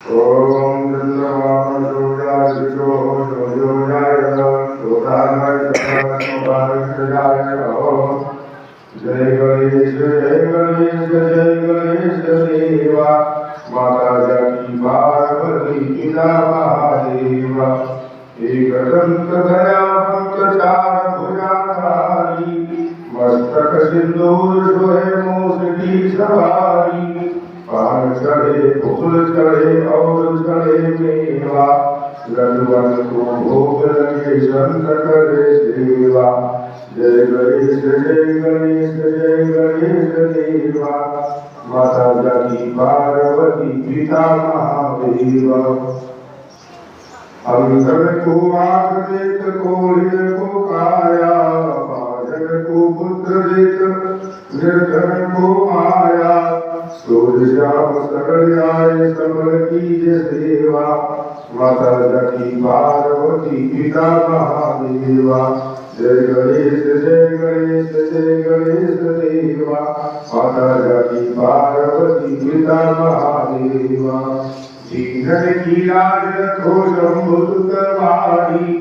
ओम नमः जय गणेश जय गणेश जय गणेश देवा माता जाकी पार्वती पिता महादेवा एकदंत दया पंकचार भुजाधारी मस्तक सिंदूर सोहे मूसकी सवारी पान चढ़े फूल चढ़े और चढ़े मेवा लडुअन को भोग लगे संत करे सेवा जय गणेश जय गणेश जय गणेश देवा माता जाकी पार्वती पिता महादेवा अंतर को आंख देत कोढ़िय को काया बाजन को पुत्र देत निर्धन को माया सूर्य श्याम सकल आए सबल कीज सेवा माता जाकी पार्वती पिता महादेवा जय गणेश जय गणेश जय गणेश देवा माता जाकी पार्वती पिता महादेवा जीवन की लाज रखो शंभुसुत भारी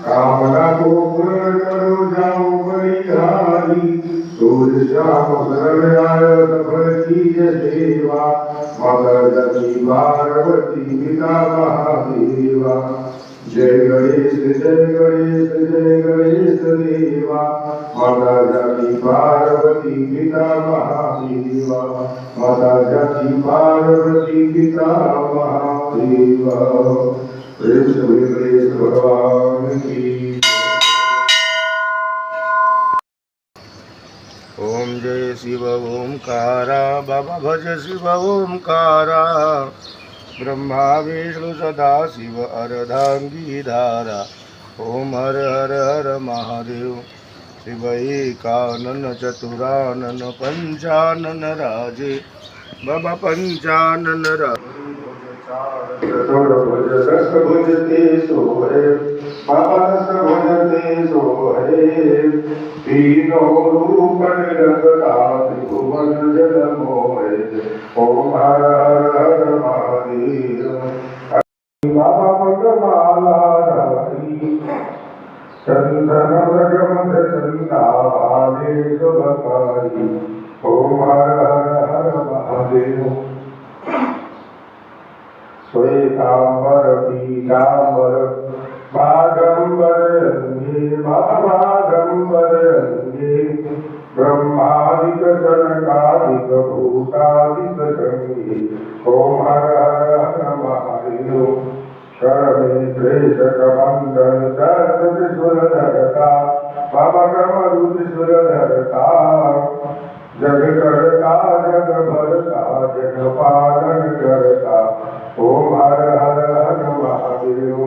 कामना को पूर्ण करो जाओ बलिहारी सूर्य श्याम सरल आय सफल कीज सेवा माता जाकी पार्वती पिता महादेवा जय गणेश जय गणेश जय गणेश देवा माता जाकी पार्वती पिता महादेवा माता जाकी पार्वती पिता महादेवा प्रेम से बोलिए गणेश भगवान की। ओम जय शिव ओंकारा बाबा भज शिव ओंकारा ब्रह्मा विष्णु सदा शिव अर्धांगी धारा ओम हर हर हर महादेव शिव एकानन चतुरानन पंचानन राजे बाबा पंचानन भुज रस भुजते सोहे बाबा रस भुजते सोहे तीनों रूप निरंता त्रिभुवन जल मोहे ओम हर हर हर महादेव बाबा मंगमाला रानी चंदन व्रजमध चंदा भाले शुभकारी ओम हर हर हर महादेव श्वेतांबर पीतांबर बागंबर अंगे बागंबर अंगे ब्रह्मादिक जनकादिक भूतादिक संगे ओम हर हर हर महादेव शरणे प्रेषक मंडल त्रिशूल धरता बाबा कमरु त्रिशूल धरता जग करता जग भरता जग पालन करता ओम हर हर हर महादेव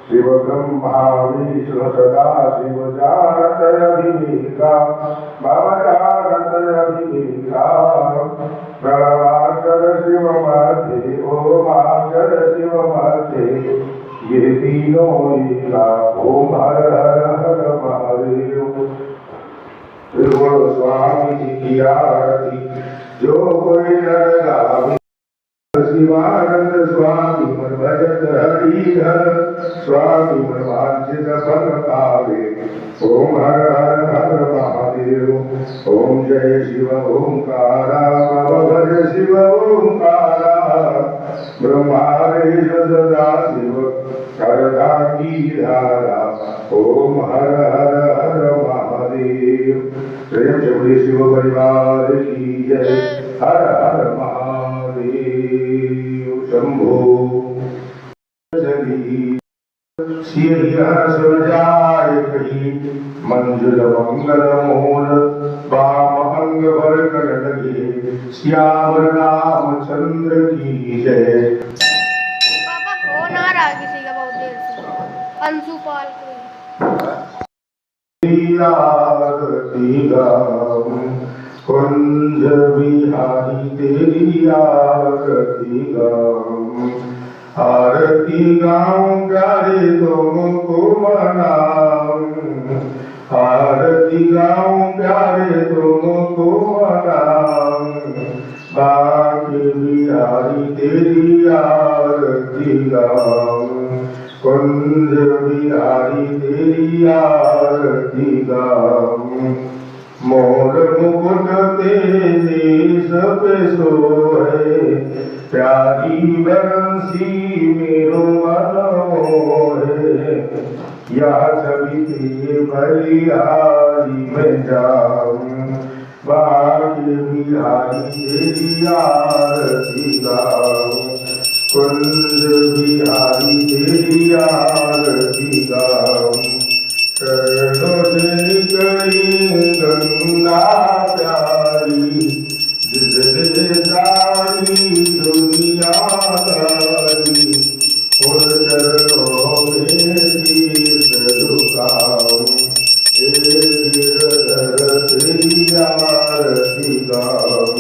शिव ब्रह्मा विष्णु सदा शिव जानत अभिनेता बाबा जानत अभिनेता प्रणवाकर शिव माथे ओमाकर शिव माथे ये तीनों लीला ओम हर हर हर महादेव त्रिभुवन स्वामी जी की आरती जो कोई नर गावे शिवानंद स्वामी मन भजत हरिहर स्वामी मन वांछित फल पावे ओम हर हर हर महादेव ओम जय शिव ओंकारा बाबा भज शिव ओंकारा ब्रह्मावेश सदा शिव अर्धांगी धारा ओम हर हर हर महादेव प्रेम से बोलिए शिव परिवार की जय हर हर महादेव शंभो मंजुल मंगल मूल वाम अंग भर कर लगे श्याम रामचंद्र की जय। पापा फोन आ रहा किसी का बहुत देर से अंशुपाल कुंज बिहारी तेरी आरती गाऊं आरती गाऊं प्यारे तुमको मनाऊं आरती गाऊं प्यारे तुमको मनाऊं बाकी बिहारी बिहारी तेरी आरती गाऊं, कुंज बिहारी तेरी आरती गाऊं। मोर मुकुट तेरे सब सोहे, प्यारी बंसी मेरो मन मोहे। या छवि प्रिय बलिहारी में जाऊं, भाग्य बिहारी तेरी आरती गाऊं, कुंज बिहारी तेरी आरती गाऊं। चरणों से निकली गंगा प्यारी, जिसने सारी दुनिया तारी। उन चरणों में शीश झुकाऊं, हे गिरधर तेरी आरती गाऊं,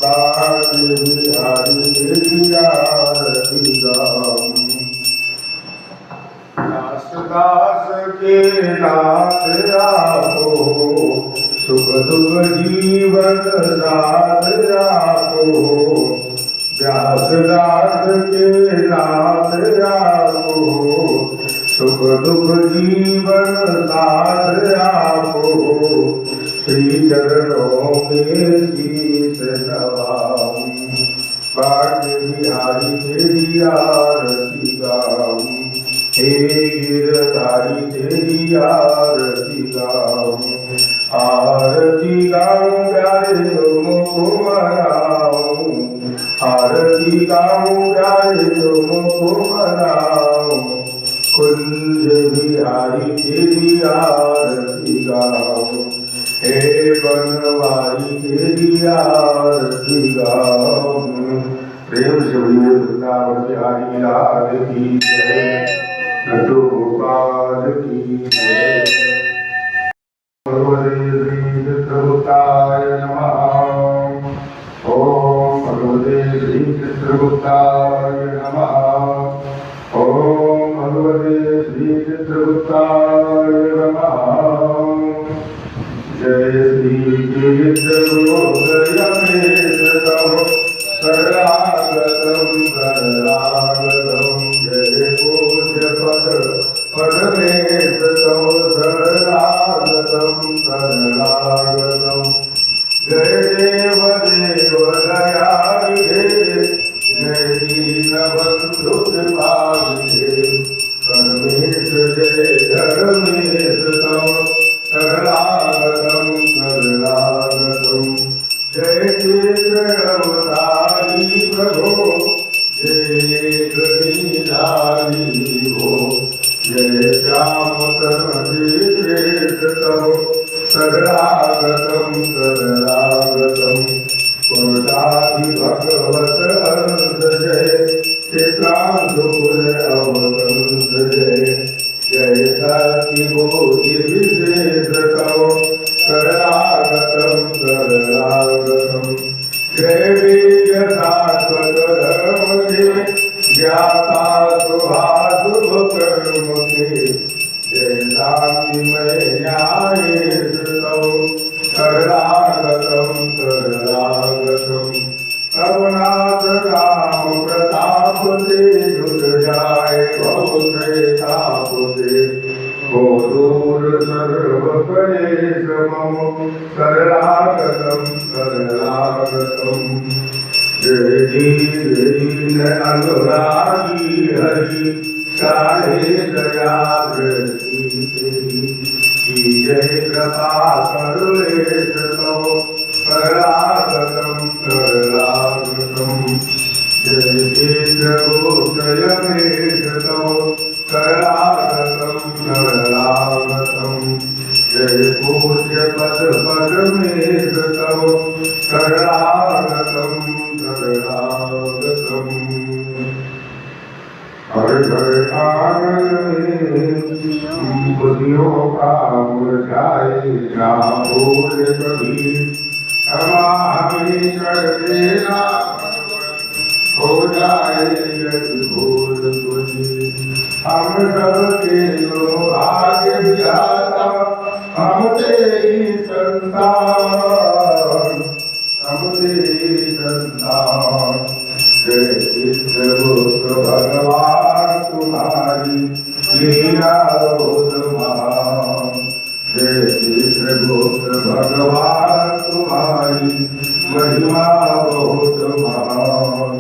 भाग्य बिहारी तेरी आरती गाऊं। दास दास के नाथ आपो, सुख दुख जीवन साथ आपो। व्यास दास के नाथ आपो, सुख दुख जीवन साथ आपो। श्री चरणों में शीश नवाऊं, भाग्य बिहारी तेरी आरती गाऊं, हे गिरधारी तेरी आरती गाऊं। आरती गाऊं प्यारे तुमको मनाऊं, आरती गाऊं प्यारे तुमको मनाऊं। कुंज बिहारी तेरी आरती गाऊं, हे बनवारी तेरी आरती गाऊं। प्रेम से बोलिए वृंदावन बिहारी लाल की जय, नटू गोपाल की जय। भगवते श्री चित्रगुप्ताय नमः। ओम भगवते श्री चित्रगुप्ताय नमः। ओम भगवते श्री चित्रगुप्ताय नमः। जय श्री चित्रगुप्तयमेतम् शरणागतं शरणागतं। जय पूज्य पदमेतम् शरणागतं शरणागतं। जय देव देव दयानिधे, जय दीनबन्धु कृपानिधे। परमेश जय धर्मेश तम् शरणागतं शरणागतं। जय कृष्ण अवतारी प्रभो, जय गणिधारी हो। जय श्याम कृष्ण तव शरणागतं शरणागतं। पुरुषादि भगवत हंस जय, चित्रांशूल अवतंस जय। जय सती बोधि विशेष तव शरणागतं शरणागतं। जय विद्य शाश्वत धर्म के, ज्ञाता शुभाशुभ कर्म के। जय शांतिमय न्यायेश तव शरणागतं शरणागतं। रघुनाथ राम प्रताप से जुट जाए बहु ताप से, हो दूर सर्व क्लेश मम शरणागतं शरणागतं। जय दीन अनुरागी हरि, चाहे दया दृष्टि तेरी। जय कृपा करुणेश तव शरणागतं शरणागतं। जय चित्रगुप्तयमेश तव शरणागतं शरणागतं। जय पूज्य पदमेश तव शरणागतं शरणागतं। हर घर आंगन में बुद्धियों का मुरझाए ना भूल कभी। क्षमा हमें कर देना, हो जाए यदि भूल तुझे। हम सबके भाग्य विधाता, हम तेरी संतान, हम तेरी संतान। महिमा बहुत महान।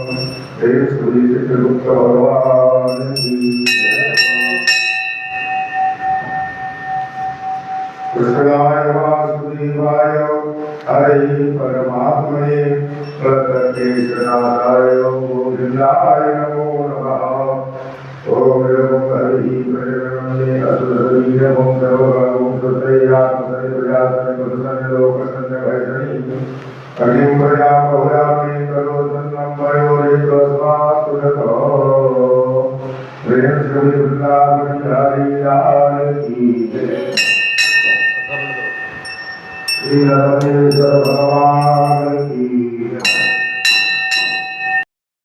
हे श्री चित्रगुप्त भगवान की कृष्णाय वासुदेवाय हरे परमात्मने प्रत्यक्षनाथाय गोविंदाय नमो नमः। ओम हरि प्रेरणे असुरवीर ओम सर्वभूत सुत्रयात्मसरि प्रजासनि पुरुषनि लोकसंय भैषणि अग्निं प्रजा बहुलानि करोतन्नं वयोरे तस्मात्सुरतो प्रेम श्री वृंदावन हरि लाल की जय। श्री रमेश्वर भगवान की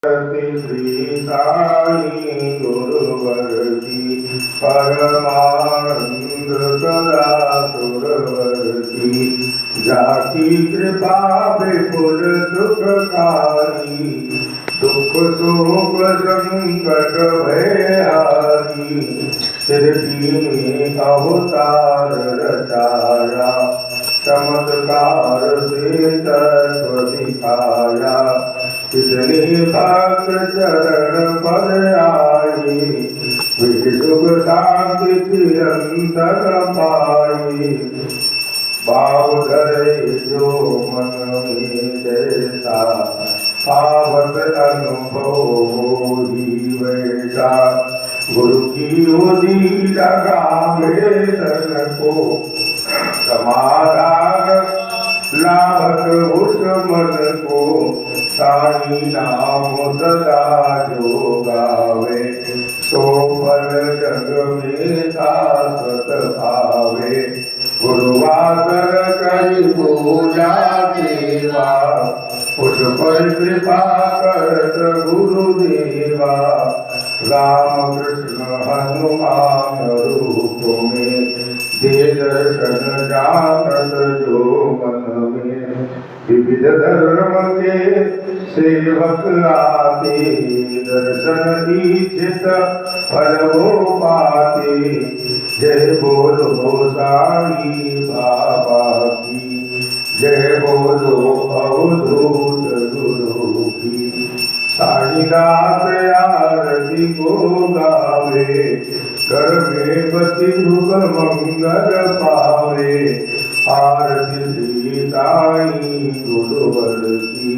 श्री साई गुरुवर की परमानंद सदा सुरवर की जाकी कृपा विपुल सुखकारी दुख शोक संकट भयहारी सिद्धि में अवतार रचाया चमत्कार से तत्व दिखाया कितने भक्त चरण पर आए वे सुख शांति चिरंतन पाए भाव धरे जो मन में जैसा पावत अनुभव ही वैसा गुरु की उदी लगावे तन को समाधान लाभत उस मन को साई नाम सदा जो गावे सो फल जग में शाश्वत भावे गुरुवासर करी पूजा देवा उस पर कृपा करत गुरुदेवा राम कृष्ण हनुमान रूप में दे दर्शन जानत जो मन में विविध धर्म के सेवक आते दर्शन इच्छित फल वो पाते जय बोलो साई बाबा की जय बोलो अवधूत गुरु की साईदास आरती को गावे घर में बसी भुग मंगल पावे आरती श्री साई गुरुवर की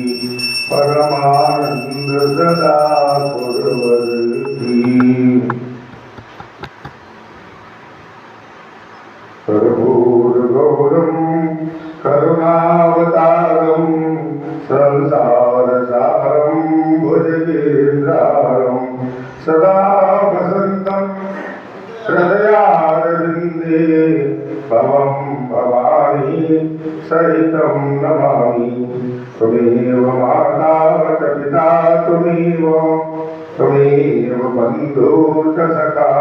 परमानंद सदा सुरवर की कर्पूरगौरं करुणावतारं संसारसारं भुजगेन्द्रारं सदा वसन्तं हृदयारविन्दे भवं भवानी सहितं नमामि त्वमेव माता च पिता त्वमेव बन्धु च सखा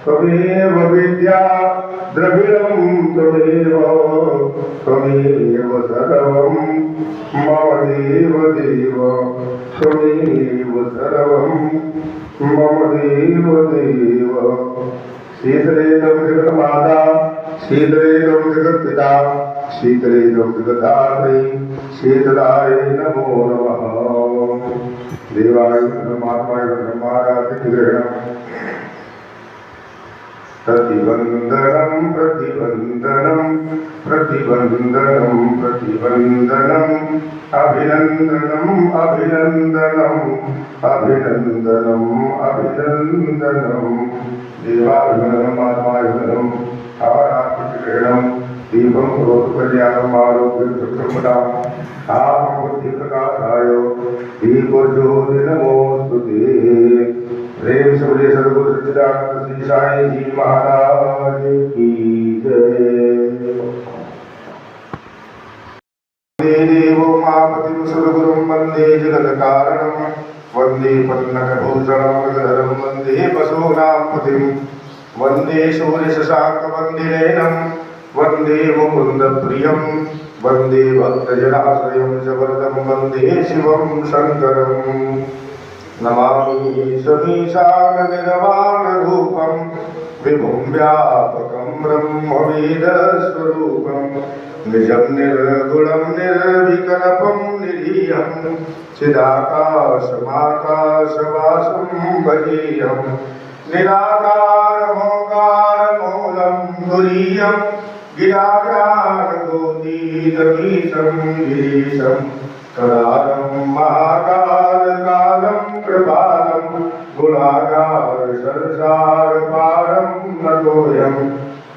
त्वमेव विद्या द्रविणं त्वमेव सर्वं मम देव त्वमेव सर्वं मम देव शीतले त्वं जगन्माता शीतले त्वं जगत्पिता शीतले त्वं जगद्धात्री शीतलाय नमो नमः। देवाय परमात्माय ब्रह्माराधिग्रहणम् प्रतिबंधनं प्रतिबंधनं प्रतिबंधनं प्रतिबंधनं अभिनंदनं अभिनंदनं अभिनंदनं अभिनंदनं देवाभिनन्दनमात्माभिनन्दनं आराधिग्रहणं दीपं करोतु आरोग्यप्रदाम् आत्मबुद्धिप्रकाशाय दीपज्योतिर्नमोस्तुते। प्रेम से बोले सद्गुरु सच्चिदानंद श्री साई जी महाराज की जय। वंदे देवो मापतिं सद्गुरुं वंदे जगत्कारणं वंदे पन्नगभूषणं गदधरं वंदे पशूनां पतिं वंदे शूरशशाङ्कवन्दिनयनं वंदे मुकुन्दप्रियं वंदे भक्तजनाश्रयं जगदं वंदे शिवं शङ्करम्। नमामि समीशान निर्वाण रूपं विभुं व्यापकं ब्रह्मवेदस्वरूपं निजं निर्गुणं निर्विकल्पं निरीहं चिदाकाशमाकाशवासं भजेयं निराकारमोकारमूलं तुरीयं गिराजारगोतीतमीशं गिरीशं करालं महाकालकालं कृपालं गुणागार संसारपारं नतोऽयं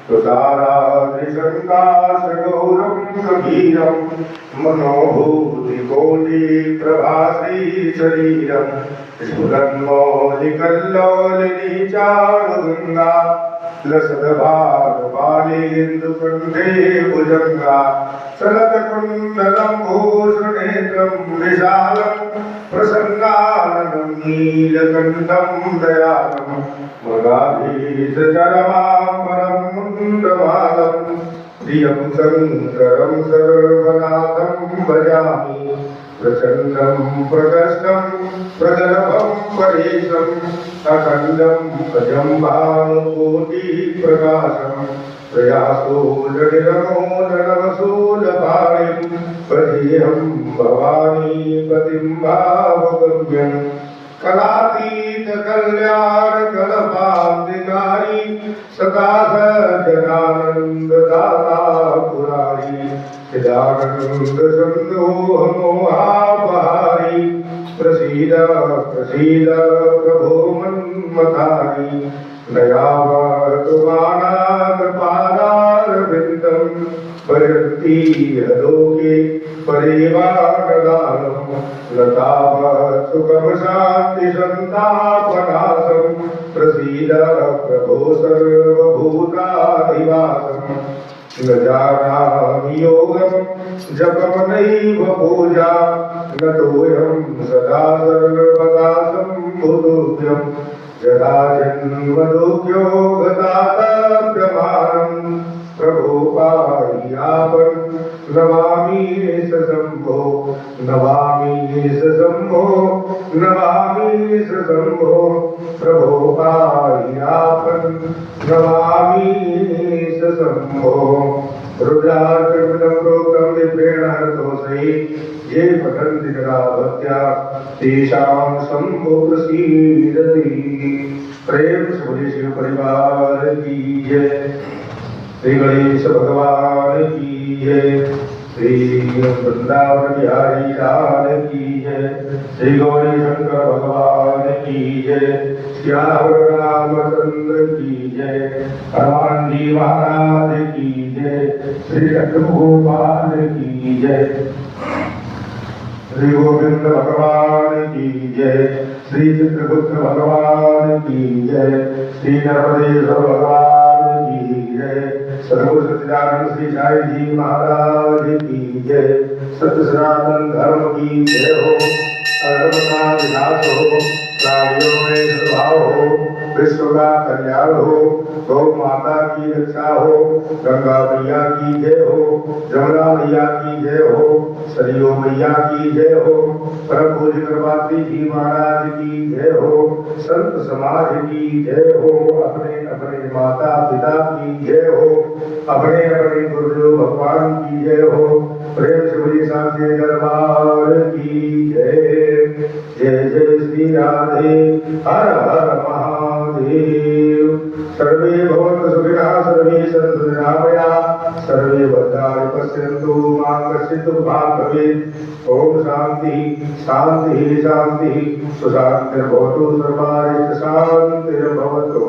तुषाराद्रिशङ्काशगौरं गभीरं मनोभूतिकोटिप्रभासी शरीरं स्फुरन्मौलिकल्लोलिनी चारुगङ्गा लसद्भागपालेन्दुकण्ठे भुजङ्गा चलतकुण्डलं भूषणेत्रं विशालं प्रसन्नाननं नीलकण्ठं दयालं मृगाधीशचरमाम्बरं मुण्डमालं प्रियं शङ्करं सर्वनाथं भजामि प्रचण्डं प्रकष्टं प्रगल्भं परेशम् अखण्डं भजं भानुकोटिप्रकाशं प्रयासोजनिरमोदनवसूलपाणिं पदेहं भवानीपतिं भावगम्यं कलातीतकल्याणकल्पान्तिकारी सदा सज्जनानन्ददाता पुरारी चिदानन्दसन्दोहमोहापहारी प्रसीद प्रसीद प्रभो मन्मथारी नयावतुमानाथपादारविन्दं पर्यन्ति यलोके परिवारदानं लतावत्सुखं शान्तिसन्तापनाशं प्रसीद प्रभो सर्वभूताधिवासम् न जानामि योगं जपं नैव पूजा न तोऽहं सदा सर्वदा सम्बुद्धुभ्यं जरा जन्मदुःख्यो गतातप्यमानं प्रभो पायापं नमामि शम्भो नमामि शम्भो नमामि शम्भो प्रभो पायापं नमामि शम्भो रुद्रार्कमिदं प्रोक्तं दिव्येण हरतोषै ये पठन्ति तदा भक्त्या तेषां शम्भो प्रसीदति। प्रेम से शिव परिवार की जय। श्री गणेश भगवान की जय। श्री वृंदावन बिहारी लाल की जय। श्री गौरी शंकर भगवान की जय। श्याम रामचंद्र की जय। हनुमान जी महाराज की जय। श्री गोपाल की जय। श्री गोविंद भगवान की जय। श्री चित्रगुप्त भगवान की जय। श्री नर्मदेश्वर भगवान की जय। सद्गुरु सच्चिदानंद श्री साई जी महाराज की जय। सत्य सनातन धर्म की जय हो। अधर्म का विनाश हो। प्राणियों में सद्भाव हो। विश्व का कल्याण हो। गौ माता की रक्षा हो। गंगा मैया की जय हो। जमुना मैया की जय हो। सरयू मैया की जय हो। परम पूज्य कृपात्री जी महाराज की जय हो। संत समाज की जय हो। अपने अपने माता पिता की जय हो। अपने अपने गुरुदेव भगवान की जय हो। प्रेम से बोलिए सांचे दरबार की जय। जय जय श्री राधे। हर हर महादेव। सर्वे भवन्तु सुखिनः। सर्वे सन्तु निरामयाः। सर्वे भद्राणि पश्यन्तु मा कश्चित् दुःखभाग् भवेत्। ओम शांति शांति शांति सुशांतिर्भवतु सर्वारिष्ट शांतिर्भवतु।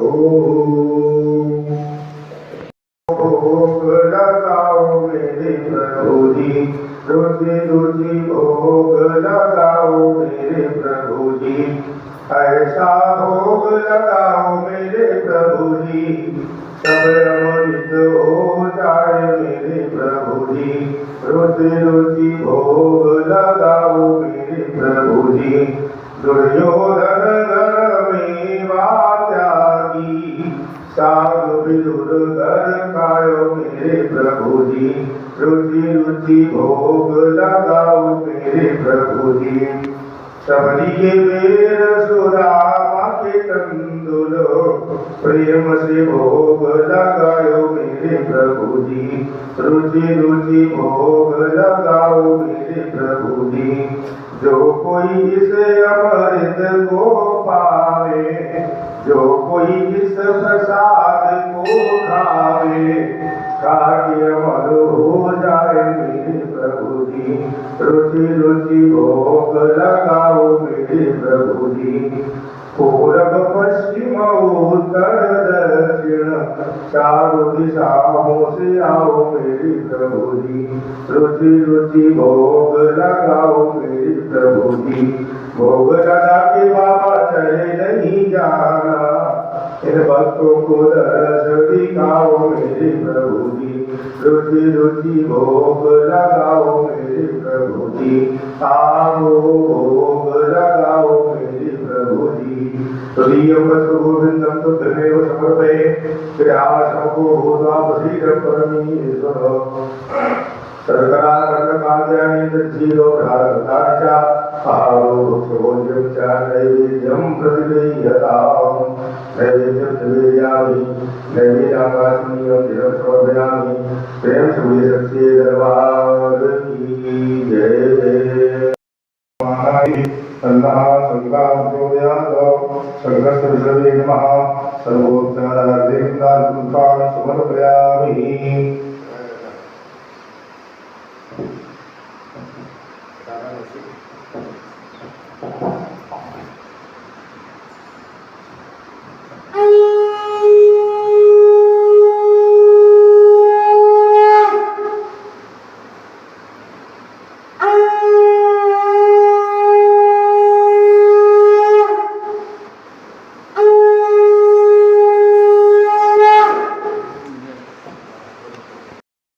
भोग लगाओ मेरे प्रभु जी। रुचि रुचि भोग लगाओ मेरे प्रभु जी। ऐसा भोग लगाओ मेरे प्रभु जी। सब अमृत हो जाए मेरे प्रभु जी। रुचि रुचि भोग लगाओ मेरे प्रभु जी। दुर्योधन घर में त्यागी साग विदुर घर खायो मेरे प्रभु जी। रुचि रुचि भोग लगाओ मेरे प्रभु जी। सबरी के बेर सुरामा के तंदुल प्रेम से भोग लगाओ मेरे प्रभु जी। रुचि रुचि भोग लगाओ मेरे प्रभु जी। जो कोई इस अमृत को पावे, जो कोई इस प्रसाद को खावे, खाके अमर हो जाए मेरे प्रभु जी। रुचि रुचि भोग लगाओ मेरे प्रभु जी। पूरब पश्चिम उत्तर दक्षिण चारों दिशाओं से आओ मेरे प्रभु जी। रुचि रुचि भोग लगाओ मेरे प्रभु जी। भोग लगा के बाबा चले नहीं जाना, इन भक्तों को दर्श दिखाओ मेरे प्रभु जी। रुचि रुचि भोग लगाओ मेरे प्रभु जी। आओ भोग लगाओ मेरे प्रभु जी। तदीयं वस्तु गोविंदं तुभ्यमेव समर्पये। क्रियाशमको भूत्वा प्रसीद परमेश्वर। सर्वदा कर्मकार्याणि तज्जीरो प्रारब्धानि च आहारो भोज्यं च नैवेद्यं प्रतिगृह्यताम्। नैवेद्यं निवेदयामि, नैवेद्याकाशनीयं दिनं समर्पयामि। प्रेम से सच्चे दरबार की जय। अल्लाह संगाम प्रोदयात सर्वस्य विषये नमः। सर्वोपचारार्थं पुष्पाणि समर्पयामि।